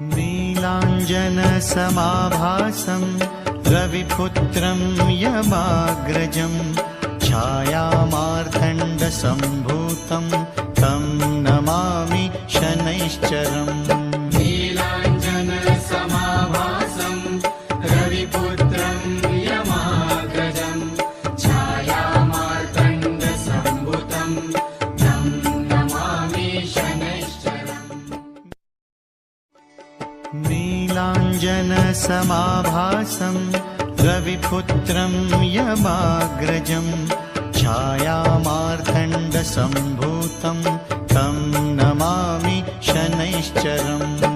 नीलाञ्जनसमाभासं रविपुत्रं यमाग्रजं छायामार्तण्डसम्भूतं तं नमामि शनैश्चरम्। नीलाञ्जनसमाभासं रविपुत्रं यमाग्रजं छायामार्तण्डसम्भूतं तं नमामि शनैश्चरम्। नीलाञ्जनसमाभासं रविपुत्रं यमाग्रजं छायामार्तण्डसम्भूतं तं नमामि शनैश्चरम्।